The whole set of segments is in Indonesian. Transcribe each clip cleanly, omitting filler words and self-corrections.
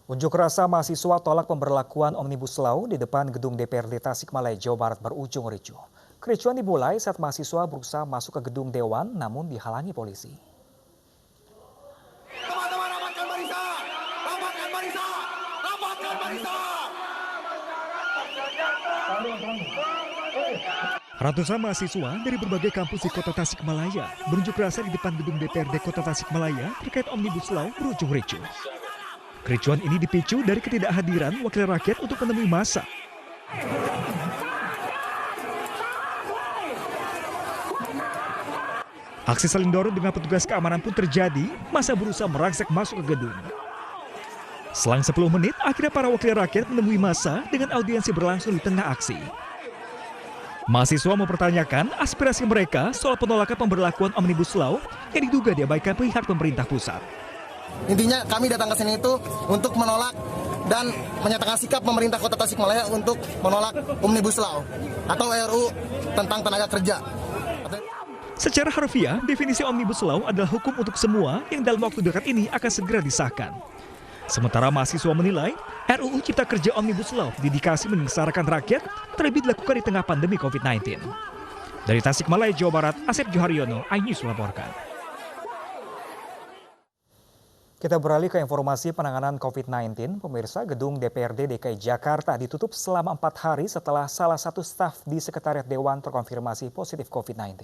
Unjuk rasa mahasiswa tolak pemberlakuan Omnibus Law di depan gedung DPRD Tasikmalaya, Jawa Barat berujung ricuh. Kericuan dimulai saat mahasiswa berusaha masuk ke gedung Dewan namun dihalangi polisi. Teman-teman rapatkan barisan! Rapatkan barisan! Rapatkan barisan! Ratusan mahasiswa dari berbagai kampus di Kota Tasikmalaya berunjuk rasa di depan gedung DPRD Kota Tasikmalaya terkait Omnibus Law berujung ricuh. Kericuan ini dipicu dari ketidakhadiran wakil rakyat untuk menemui massa. Aksi saling dorong dengan petugas keamanan pun terjadi, massa berusaha merangsek masuk ke gedung. Selang 10 menit, akhirnya para wakil rakyat menemui massa dengan audiensi berlangsung di tengah aksi. Mahasiswa mempertanyakan aspirasi mereka soal penolakan pemberlakuan Omnibus Law yang diduga diabaikan pihak pemerintah pusat. Intinya kami datang ke sini itu untuk menolak dan menyatakan sikap pemerintah Kota Tasikmalaya untuk menolak Omnibus Law atau RUU tentang tenaga kerja. Secara harfiah, definisi Omnibus Law adalah hukum untuk semua yang dalam waktu dekat ini akan segera disahkan. Sementara mahasiswa menilai RUU Cipta Kerja Omnibus Law didikasi menyengsarakan rakyat terlebih dilakukan di tengah pandemi COVID-19. Dari Tasikmalaya, Jawa Barat, Asep Joharyono, iNews melaporkan. Kita beralih ke informasi penanganan COVID-19. Pemirsa, gedung DPRD DKI Jakarta ditutup selama 4 hari setelah salah satu staf di Sekretariat Dewan terkonfirmasi positif COVID-19.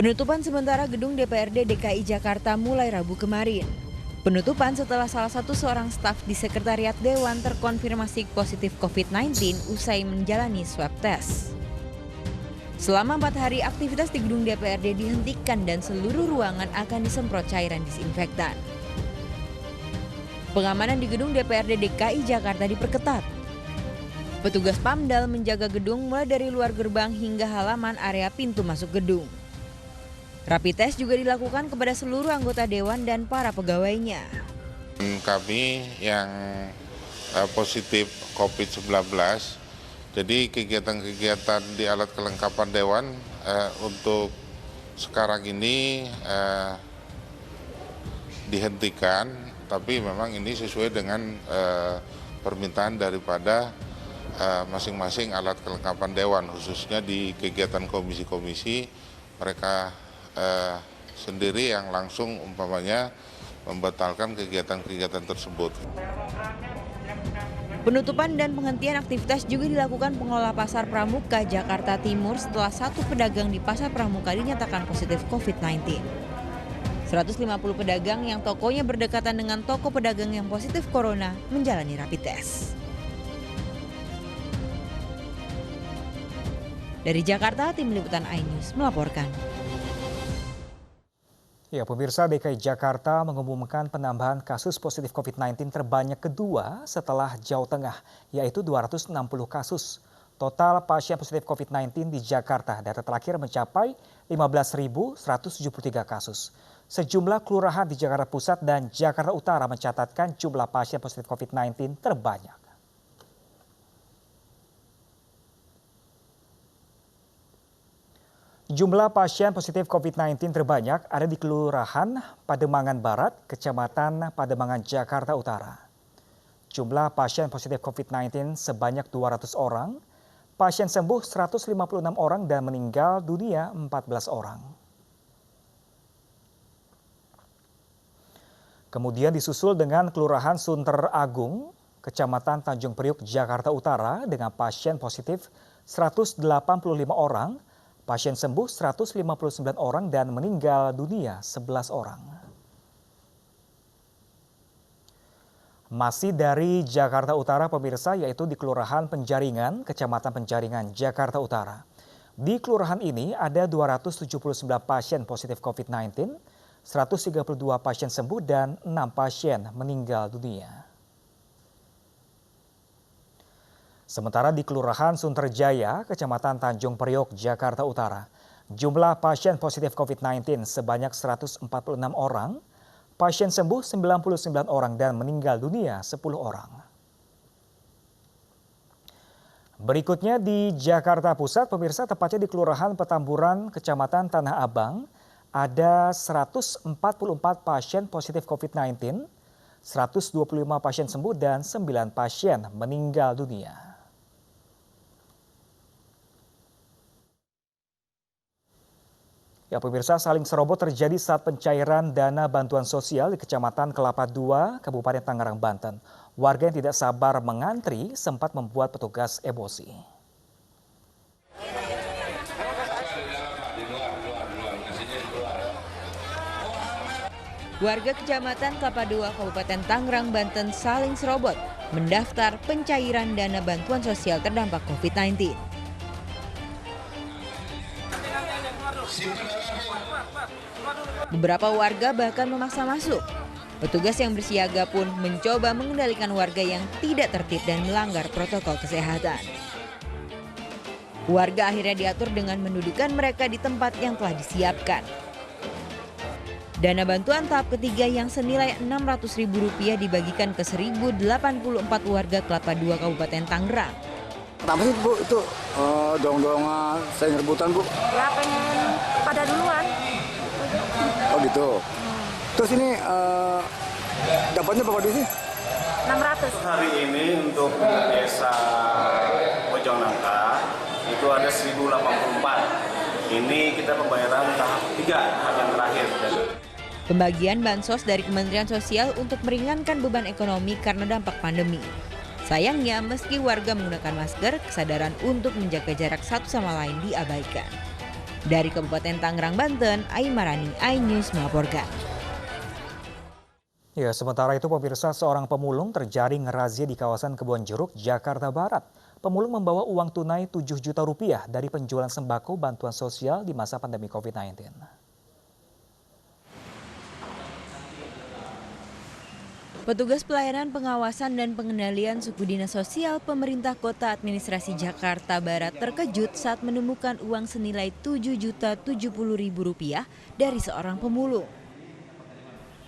Penutupan sementara gedung DPRD DKI Jakarta mulai Rabu kemarin. Penutupan setelah salah satu seorang staf di Sekretariat Dewan terkonfirmasi positif COVID-19 usai menjalani swab test. Selama 4 hari aktivitas di gedung DPRD dihentikan dan seluruh ruangan akan disemprot cairan disinfektan. Pengamanan di gedung DPRD DKI Jakarta diperketat. Petugas PAMDAL menjaga gedung mulai dari luar gerbang hingga halaman area pintu masuk gedung. Rapid test juga dilakukan kepada seluruh anggota dewan dan para pegawainya. Kami yang positif COVID-19, jadi kegiatan-kegiatan di alat kelengkapan dewan untuk sekarang ini dihentikan, tapi memang ini sesuai dengan permintaan daripada masing-masing alat kelengkapan dewan, khususnya di kegiatan komisi-komisi mereka sendiri yang langsung umpamanya membatalkan kegiatan-kegiatan tersebut. Penutupan dan penghentian aktivitas juga dilakukan pengelola Pasar Pramuka Jakarta Timur setelah satu pedagang di Pasar Pramuka dinyatakan positif COVID-19. 150 pedagang yang tokonya berdekatan dengan toko pedagang yang positif corona menjalani rapid test. Dari Jakarta, tim liputan iNews melaporkan. Ya, pemirsa, DKI Jakarta mengumumkan penambahan kasus positif COVID-19 terbanyak kedua setelah Jawa Tengah, yaitu 260 kasus. Total pasien positif COVID-19 di Jakarta data terakhir mencapai 15.173 kasus. Sejumlah kelurahan di Jakarta Pusat dan Jakarta Utara mencatatkan jumlah pasien positif COVID-19 terbanyak. Jumlah pasien positif COVID-19 terbanyak ada di Kelurahan Pademangan Barat, Kecamatan Pademangan, Jakarta Utara. Jumlah pasien positif COVID-19 sebanyak 200 orang, pasien sembuh 156 orang dan meninggal dunia 14 orang. Kemudian disusul dengan Kelurahan Sunter Agung, Kecamatan Tanjung Priuk, Jakarta Utara dengan pasien positif 185 orang, pasien sembuh 159 orang dan meninggal dunia 11 orang. Masih dari Jakarta Utara, pemirsa, yaitu di Kelurahan Penjaringan, Kecamatan Penjaringan, Jakarta Utara. Di kelurahan ini ada 279 pasien positif COVID-19, 132 pasien sembuh dan 6 pasien meninggal dunia. Sementara di Kelurahan Sunterjaya, Kecamatan Tanjung Priok, Jakarta Utara, jumlah pasien positif COVID-19 sebanyak 146 orang, pasien sembuh 99 orang dan meninggal dunia 10 orang. Berikutnya di Jakarta Pusat, pemirsa, tepatnya di Kelurahan Petamburan, Kecamatan Tanah Abang, ada 144 pasien positif COVID-19, 125 pasien sembuh dan 9 pasien meninggal dunia. Ya pemirsa, saling serobot terjadi saat pencairan dana bantuan sosial di Kecamatan Kelapa II, Kabupaten Tangerang, Banten. Warga yang tidak sabar mengantri sempat membuat petugas emosi. Warga Kecamatan Kelapa II, Kabupaten Tangerang, Banten saling serobot mendaftar pencairan dana bantuan sosial terdampak COVID-19. Beberapa warga bahkan memaksa masuk. Petugas yang bersiaga pun mencoba mengendalikan warga yang tidak tertib dan melanggar protokol kesehatan. Warga akhirnya diatur dengan mendudukan mereka di tempat yang telah disiapkan. Dana bantuan tahap ketiga yang senilai Rp600.000 dibagikan ke 1.084 warga Kelapa II Kabupaten Tangerang. Kenapa sih Bu itu dorong-dorongan saling rebutan Bu? Ya pengen pada duluan. Oh gitu. Terus ini dapatnya berapa duit sih? 600. Hari ini untuk desa Bojongnangka itu ada 1.084. Ini kita pembayaran tahap 3 yang terakhir. Pembagian bansos dari Kementerian Sosial untuk meringankan beban ekonomi karena dampak pandemi. Sayangnya, meski warga menggunakan masker, kesadaran untuk menjaga jarak satu sama lain diabaikan. Dari Kabupaten Tangerang, Banten, Aimarani, iNews melaporkan. Ya, sementara itu pemirsa, seorang pemulung terjaring razia di kawasan Kebonjeruk, Jakarta Barat. Pemulung membawa uang tunai 7 juta rupiah dari penjualan sembako bantuan sosial di masa pandemi COVID-19. Petugas pelayanan pengawasan dan pengendalian suku dinas sosial pemerintah kota administrasi Jakarta Barat terkejut saat menemukan uang senilai Rp7.070.000 dari seorang pemulung.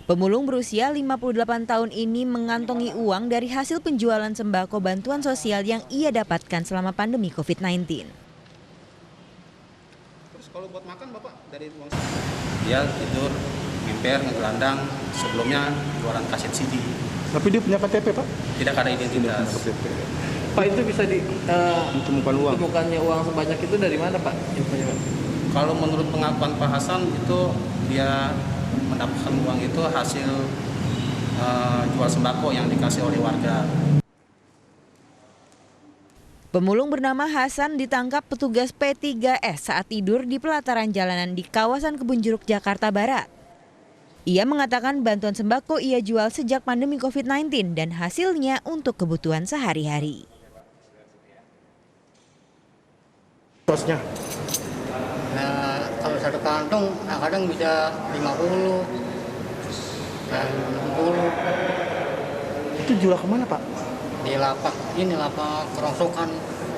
Pemulung berusia 58 tahun ini mengantongi uang dari hasil penjualan sembako bantuan sosial yang ia dapatkan selama pandemi COVID-19. Terus kalau buat makan Bapak dari uang? Dia tidur, mimper, ngegelandang, sebelumnya jualan kaset CD. Tapi dia punya KTP Pak? Tidak ada identitas. Pak itu bisa Ditemukan uang. ditemukannya uang sebanyak itu dari mana Pak? Infonya Pak? Kalau menurut pengakuan Pak Hasan itu dia mendapatkan uang itu hasil jual sembako yang dikasih oleh warga. Pemulung bernama Hasan ditangkap petugas P3S saat tidur di pelataran jalanan di kawasan Kebonjeruk, Jakarta Barat. Ia mengatakan bantuan sembako ia jual sejak pandemi COVID-19 dan hasilnya untuk kebutuhan sehari-hari. Kosnya? Nah, kalau satu kantong kadang bisa 50 dan 60. Itu jual kemana Pak? Di lapak kerongsokan.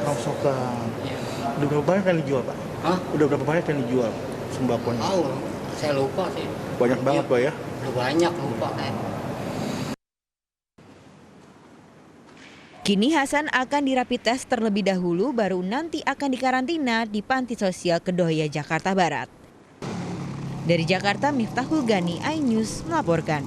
Rongsokan. Ya. Udah berapa banyak yang dijual Pak? Hah? Udah berapa banyak yang dijual sembakonya? Tahu, saya lupa sih. Banyak banget Pak ya? Udah banyak lupa saya. Kini Hasan akan dirapid tes terlebih dahulu baru nanti akan dikarantina di Panti Sosial Kedoya, Jakarta Barat. Dari Jakarta, Miftahul Gani, iNews melaporkan.